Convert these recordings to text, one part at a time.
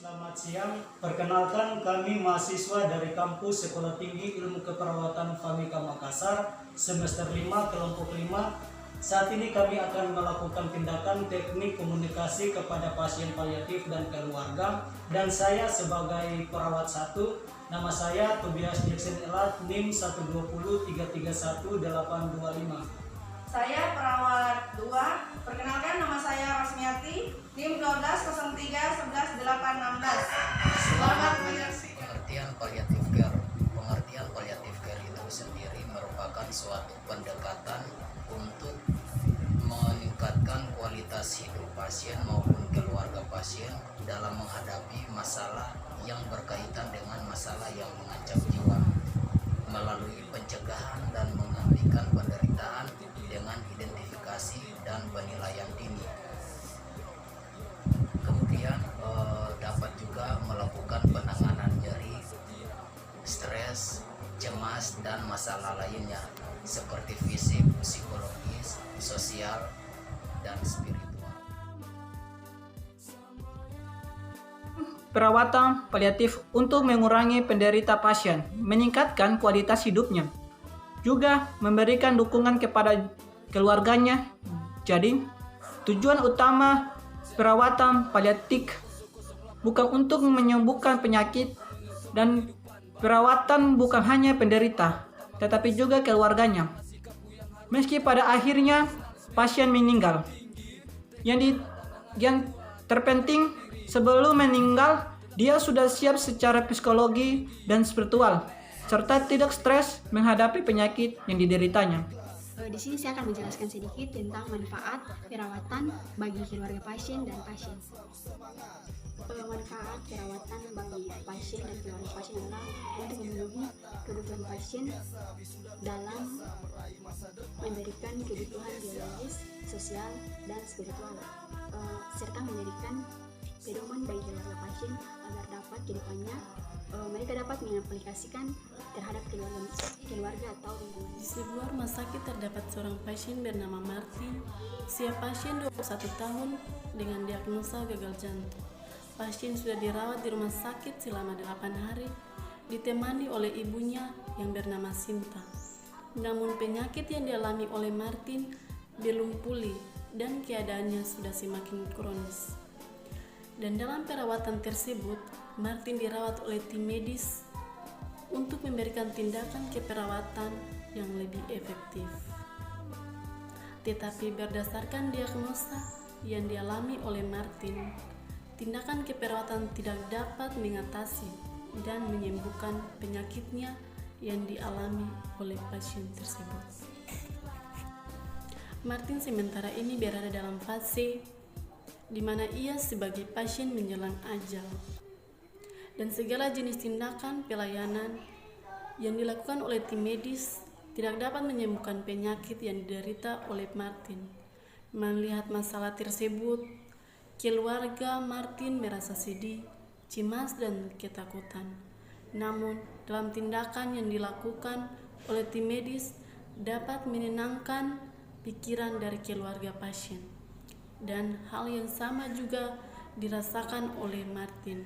Selamat siang, perkenalkan kami mahasiswa dari kampus Sekolah Tinggi Ilmu Keperawatan FAMIKA Makassar, semester 5, kelompok 5. Saat ini kami akan melakukan tindakan teknik komunikasi kepada pasien paliatif dan keluarga. Dan saya sebagai perawat 1, nama saya Tobias Jackson Elat, NIM 120331825. Saya perawat 2. Perkenalkan, nama saya Rosmiati, NIM 1203111816. Selamat menyaksikan. Pengertian palliative care. Pengertian palliative care itu sendiri merupakan suatu pendekatan untuk meningkatkan kualitas hidup pasien maupun keluarga pasien dalam menghadapi masalah yang berkaitan dengan masalah yang mengancam jiwa melalui pencegahan dan menghentikan penderitaan dengan identifikasi dan penilaian dini. Kemudian dapat juga melakukan penanganan nyeri, stres, cemas, dan masalah lainnya seperti fisik, psikologis, sosial, dan spiritual. Perawatan paliatif untuk mengurangi penderita pasien, meningkatkan kualitas hidupnya, juga memberikan dukungan kepada keluarganya. Jadi, tujuan utama perawatan paliatif bukan untuk menyembuhkan penyakit, dan perawatan bukan hanya penderita, tetapi juga keluarganya. Meski pada akhirnya pasien meninggal, yang terpenting sebelum meninggal dia sudah siap secara psikologi dan spiritual, serta tidak stres menghadapi penyakit yang dideritanya. Di sini saya akan menjelaskan sedikit tentang manfaat perawatan bagi keluarga pasien dan pasien. Manfaat perawatan bagi pasien dan keluarga pasien adalah untuk memenuhi kebutuhan pasien dalam memberikan kebutuhan biologis, sosial, dan spiritual, serta memberikan pedoman bagi keluarga pasien agar dapat kedepannya mereka dapat mengaplikasikan terhadap keluarga atau lingkungan. Di sebuah rumah sakit terdapat seorang pasien bernama Martin. Usia pasien 21 tahun dengan diagnosa gagal jantung. Pasien sudah dirawat di rumah sakit selama 8 hari, ditemani oleh ibunya yang bernama Sinta. Namun penyakit yang dialami oleh Martin belum pulih dan keadaannya sudah semakin kronis. Dan dalam perawatan tersebut, Martin dirawat oleh tim medis untuk memberikan tindakan keperawatan yang lebih efektif. Tetapi berdasarkan diagnosa yang dialami oleh Martin, tindakan keperawatan tidak dapat mengatasi dan menyembuhkan penyakitnya yang dialami oleh pasien tersebut. Martin sementara ini berada dalam fase di mana ia sebagai pasien menjelang ajal, dan segala jenis tindakan pelayanan yang dilakukan oleh tim medis tidak dapat menyembuhkan penyakit yang diderita oleh Martin. Melihat masalah tersebut, keluarga Martin merasa sedih, cemas, dan ketakutan. Namun, dalam tindakan yang dilakukan oleh tim medis dapat menenangkan pikiran dari keluarga pasien. Dan hal yang sama juga dirasakan oleh Martin.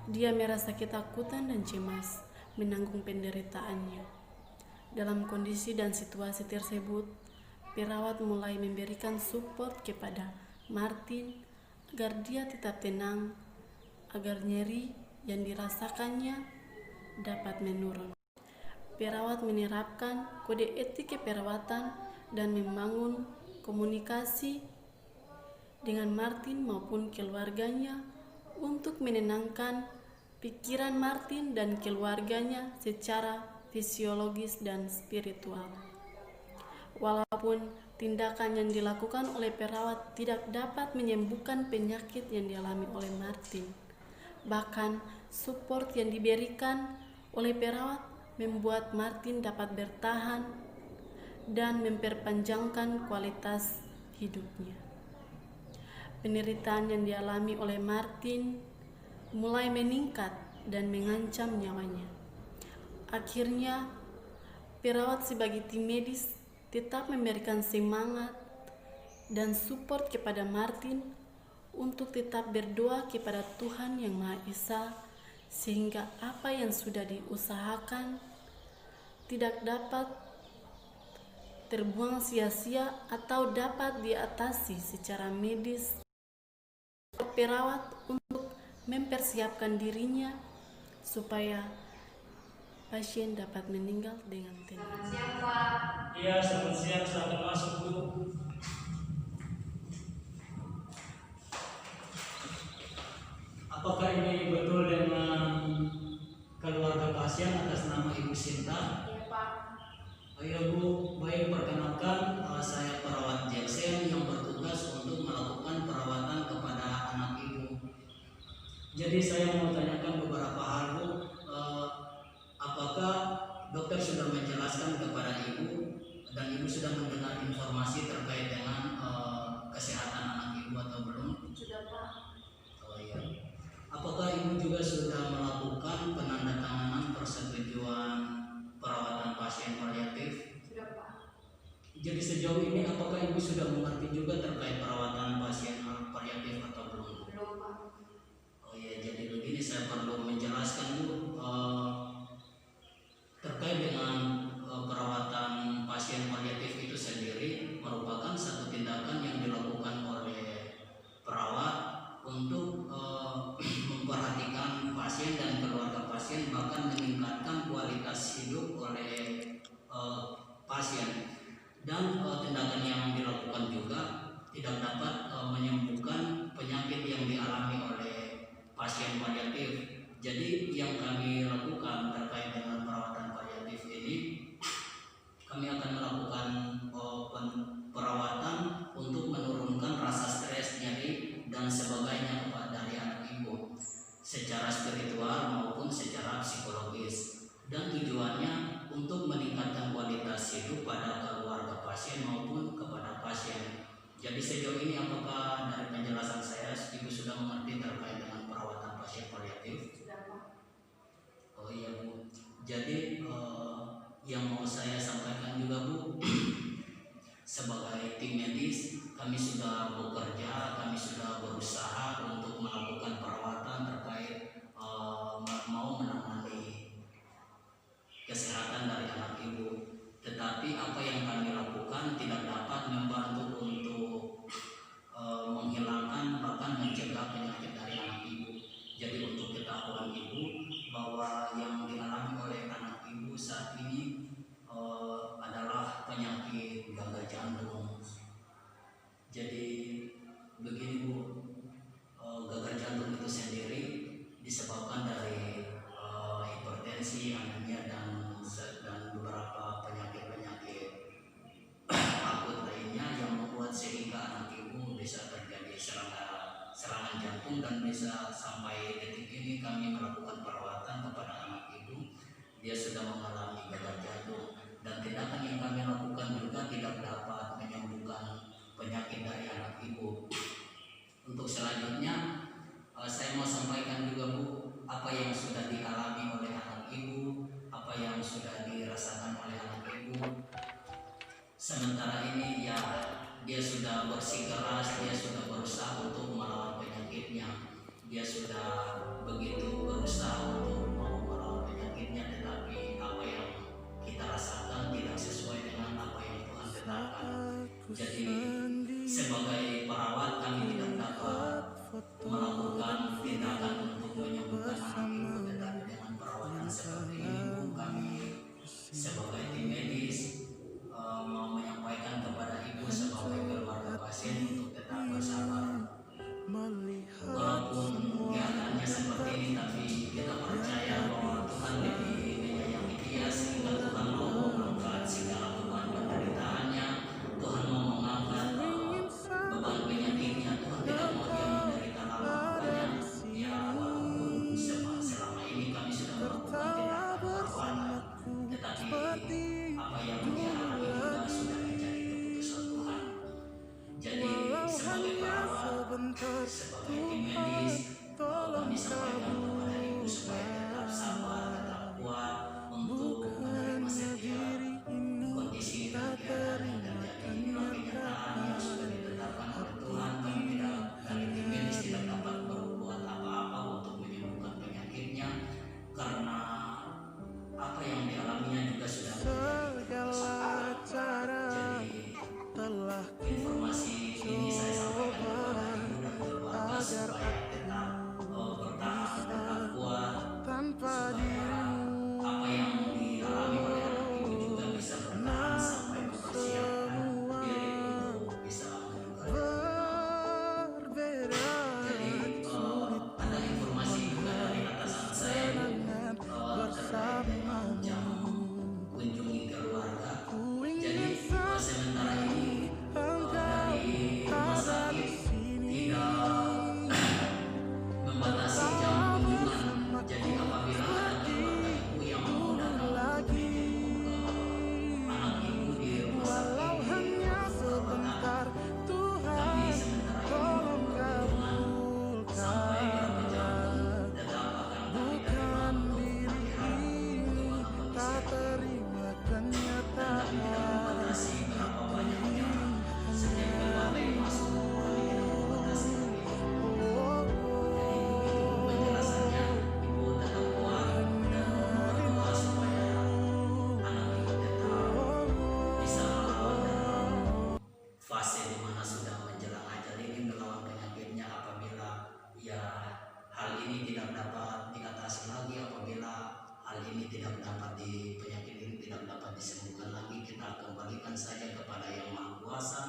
Dia merasa ketakutan dan cemas menanggung penderitaannya. Dalam kondisi dan situasi tersebut, perawat mulai memberikan support kepada Martin agar dia tetap tenang, agar nyeri yang dirasakannya dapat menurun. Perawat menerapkan kode etik keperawatan dan membangun komunikasi dengan Martin maupun keluarganya untuk menenangkan pikiran Martin dan keluarganya secara fisiologis dan spiritual. Walaupun tindakan yang dilakukan oleh perawat tidak dapat menyembuhkan penyakit yang dialami oleh Martin, bahkan support yang diberikan oleh perawat membuat Martin dapat bertahan dan memperpanjangkan kualitas hidupnya. Penderitaan yang dialami oleh Martin mulai meningkat dan mengancam nyawanya. Akhirnya, perawat sebagai tim medis tetap memberikan semangat dan support kepada Martin untuk tetap berdoa kepada Tuhan Yang Maha Esa, sehingga apa yang sudah diusahakan tidak dapat terbuang sia-sia atau dapat diatasi secara medis. Perawat untuk mempersiapkan dirinya supaya pasien dapat meninggal dengan tenang. Iya, selamat siang, silakan masuk Bu. Apakah ini betul dengan keluarga pasien atas nama Ibu Sinta? Iya Pak. Oh iya Bu, baik, perkenalkan saya perawat Jackson yang bertugas untuk melakukan perawatan kepada anak Ibu. Jadi saya mau tanyakan beberapa hal Bu. Apakah dokter sudah menjelaskan kepada Ibu dan Ibu sudah mendengar informasi terkait dengan kesehatan anak Ibu atau belum? Sudah Pak. Oh iya. Apakah Ibu juga sudah melakukan penandatanganan persetujuan perawatan pasien paliatif? Sudah Pak. Jadi sejauh ini apakah Ibu sudah mengerti juga terkait perawatan pasien paliatif atau belum? Belum Pak. Oh iya, jadi begini, saya perlu menjelaskan Bu terkait dengan perawatan pasien paliatif itu sendiri merupakan satu tindakan yang dilakukan oleh perawat untuk memperhatikan pasien dan keluarga pasien, bahkan meningkatkan kualitas hidup oleh pasien. Dan tindakan yang dilakukan juga tidak dapat menyembuhkan penyakit yang dialami oleh pasien paliatif. Jadi yang kami lakukan terkait dengan perawatan paliatif ini, kami akan melakukan perawatan untuk menurunkan rasa stres, nyeri dan sebagainya dari anak Ibu secara spiritual maupun secara psikologis, dan tujuannya untuk meningkatkan kualitas hidup pada keluarga pasien maupun kepada pasien. Jadi sejauh ini apakah dari penjelasan saya Ibu sudah mengerti terkait dengan perawatan pasien paliatif? Sudah Pak. Oh iya Bu. Jadi yang mau saya sampaikan juga Bu, sebagai tim medis kami sudah bekerja, kami sudah berusaha untuk melakukan perawatan terkait mau menangani kesehatan dari anak Ibu. Tetapi apa yang kami lakukan tidak dapat membantu untuk menghilangkan bahkan mencegah penyakit dari anak Ibu. Jadi untuk ketahuan Ibu bahwa yang dialami oleh anak Ibu saat ini adalah penyakit gagal jantung. Jadi begini Bu, gagal jantung itu sendiri disebabkan dari hipertensi, anemia dan beberapa penyakit-penyakit akut lainnya yang membuat sehingga anak Ibu bisa terjadi serangan jantung, dan bisa sampai detik ini kami melakukan perawatan kepada anak Ibu. Dia sudah mengalami gagal jantung, dan tindakan yang kami lakukan juga tidak dapat menyembuhkan penyakit dari anak Ibu. Untuk selanjutnya saya mau sampaikan juga Bu, apa yang sudah dialami oleh anak Ibu, apa yang sudah dirasakan oleh anak Ibu. Sementara ini ya dia sudah bersikeras, dia sudah berusaha untuk melawan penyakitnya. Dia sudah begitu berusaha untuk mau melawan penyakitnya, tetapi apa yang kita rasakan tidak sesuai dengan apa yang Tuhan tetapkan. Jadi sebagai perawat kami tidak dapat melakukan tindakan untuk menyembuhkan anak Ibu, tetapi dengan perawatan seperti ini Bu, kami sebagai tim medis mau menyampaikan kepada Ibu sebagai keluarga pasien untuk tetap bersabar. Walaupun keadaannya seperti ini, tapi kita percaya bahwa Tuhan lebih menyayangi dia, sehingga Tuhan mau mengangkat segala beban penderitaannya. Tuhan mau mengangkat beban penyakitnya. Tuhan tidak mau dia menderita lama-lamanya. Ya walaupun selama ini kami sudah melakukan tindakan perawatan, tetapi apa yang dia alami juga sudah menjadi keputusan Tuhan. Jadi sebagai perawat, sebagai tim medis, kami sampaikan kepada Ibu supaya tetap sabar, tetap kuat untuk menerima setiap kondisi dan keadaan yang terjadi. Inilah kenyataan yang sudah ditetapkan oleh Tuhan. Kami tidak dari tim medis tidak dapat diatasi lagi. Apabila hal ini tidak dapat penyakit ini tidak dapat disembuhkan lagi, kita kembalikan saja kepada Yang Maha Kuasa,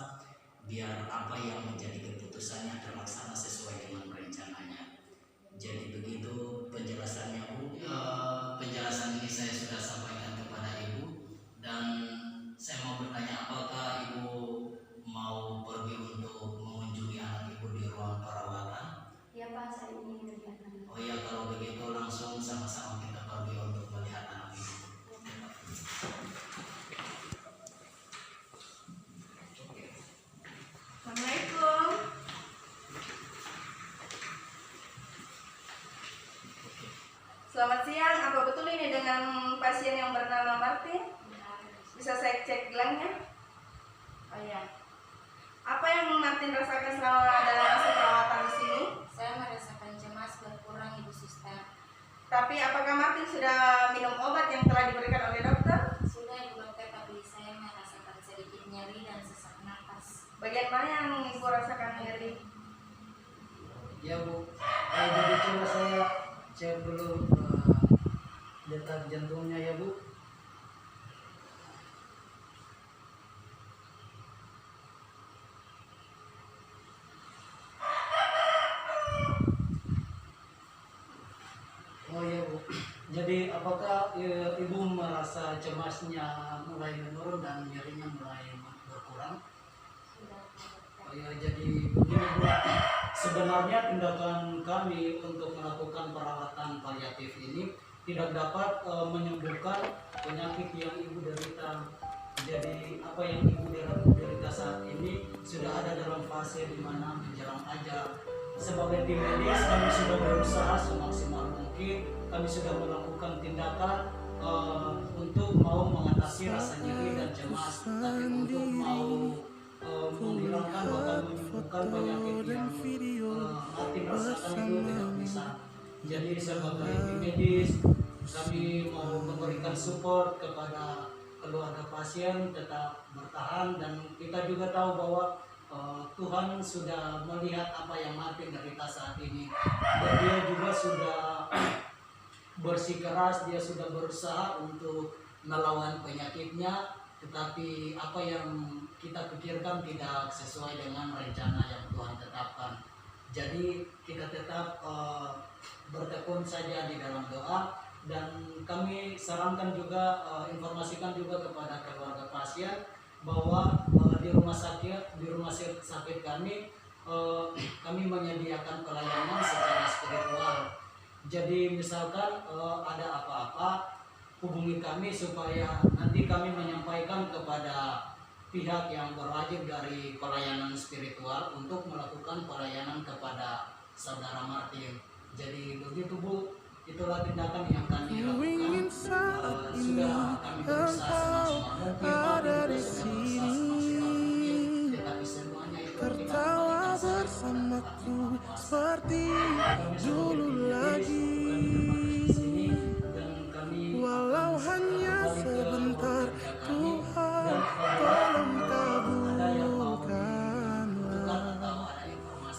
biar apa yang menjadi keputusannya terlaksana sesuai dengan rencananya. Jadi begitu penjelasannya Bu. Penjelasan ini saya sudah sampaikan kepada Ibu, dan saya mau bertanya, apakah Ibu mau pergi untuk mengunjungi anak Ibu di ruang perawatan? Ya Pak, saya ingin melihat anak. Oh ya, kalau begitu langsung sama-sama kita pergi untuk melihat anak Ibu. Assalamualaikum. Selamat siang, apa betul ini dengan pasien yang bernama Martin? Bisa saya cek gelangnya? Oh ya. Apa yang Martin rasakan selama dalam masa perawatan di sini? Saya merasakan cemas berkurang, Ibu Suster. Tapi apakah Martin sudah minum obat yang telah diberikan oleh dokter? Sudah, Ibu Dokter, tapi saya merasakan sedikit nyeri dan sesak napas. Bagian mana yang Ibu rasakan nyeri? Ya Bu, jadi coba saya cek dulu detak jantungnya ya Bu. Oh ya Bu, jadi apakah Ibu merasa cemasnya mulai menurun dan nyerinya mulai berkurang? Sudah, Pak Dokter. Oh ya, jadi begini Bu, sebenarnya tindakan kami untuk melakukan perawatan paliatif ini tidak dapat menyembuhkan penyakit yang Ibu derita. Jadi apa yang Ibu derita saat ini sudah ada dalam fase di mana menjelang ajal. Sebagai tim medis kami sudah berusaha semaksimal mungkin, kami sudah melakukan tindakan untuk mau mengatasi rasa nyeri dan cemas, tapi untuk mau menghilangkan bahkan menyembuhkan penyakit yang Martin rasakan itu tidak bisa. Jadi sebagai tim medis kami mau memberikan support kepada keluarga pasien tetap bertahan, dan kita juga tahu bahwa Tuhan sudah melihat apa yang Martin derita saat ini, dan dia juga sudah bersikeras, dia sudah berusaha untuk melawan penyakitnya, tetapi apa yang kita pikirkan tidak sesuai dengan rencana yang Tuhan tetapkan. Jadi kita tetap bertekun saja di dalam doa, dan kami sarankan juga, informasikan juga kepada keluarga pasien bahwa di rumah sakit kami menyediakan pelayanan secara spiritual. Jadi misalkan ada apa-apa, hubungi kami supaya nanti kami menyampaikan kepada pihak yang berwajib dari pelayanan spiritual untuk melakukan pelayanan kepada saudara Martin. Jadi begitu Bu, itulah tindakan yang kami lakukan. Sudah kami berusaha semaksimal mungkin, Martin juga sudah berusaha semaksimal mungkin, tetapi semuanya itu kita kembalikan bersamaku seperti dulu lagi. Walau hanya sebentar, Tuhan tolong kabulkanlah.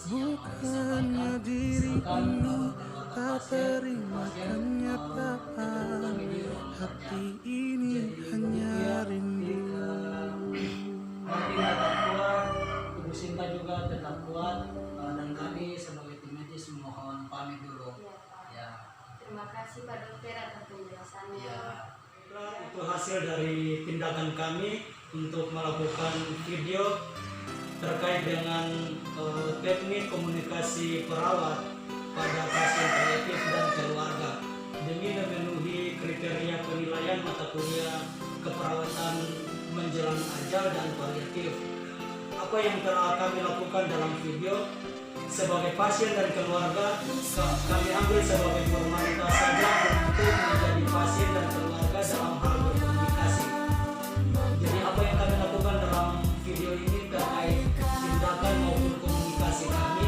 Bukannya diriku tak terima kenyataan, hati ini hanya rindu. Martin tetap kuat, Ibu Sinta juga tetap kuat, dan kami sebagai tim medis mohon pamit dulu. Iya, Pak. Ya. Terima kasih Pak Dokter atas penjelasannya. Ya. Itu hasil dari tindakan kami untuk melakukan video terkait dengan teknik komunikasi perawat pada pasien paliatif dan keluarga demi memenuhi kriteria penilaian mata kuliah keperawatan menjelang ajal dan paliatif. Apa yang telah kami lakukan dalam video sebagai pasien dan keluarga, kami ambil sebagai formalitas saja untuk menjadi pasien dan keluarga dalam hal berkomunikasi. Jadi apa yang kami lakukan dalam video ini terkait tindakan maupun komunikasi kami.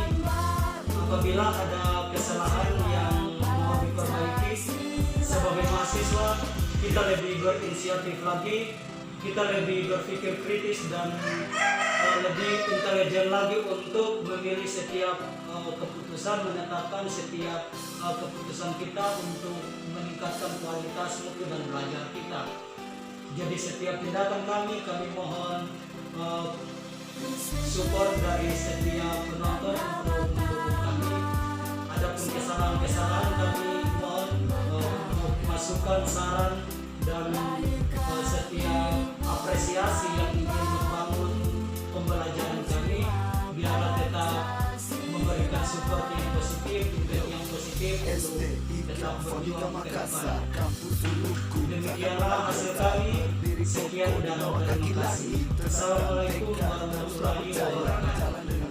Apabila ada kesalahan yang mau diperbaiki, sebagai mahasiswa kita lebih berinisiatif lagi kita lebih berpikir kritis dan lebih intelijen lagi untuk memilih setiap keputusan, menetapkan setiap keputusan kita untuk meningkatkan kualitas mutu dan belajar kita. Jadi setiap tindakan kami mohon support dari setiap penonton untuk mendukung kami. Adapun kesalahan-kesalahan kami mohon untuk masukan, saran, dan setiap apresiasi yang ingin membangun pembelajaran kami, biarlah tetap memberikan support yang positif, feedback yang positif untuk tetap berjuang ke depan. Demikianlah hasil kami. Sekian dan terima kasih. Assalamualaikum warahmatullahi wabarakatuh.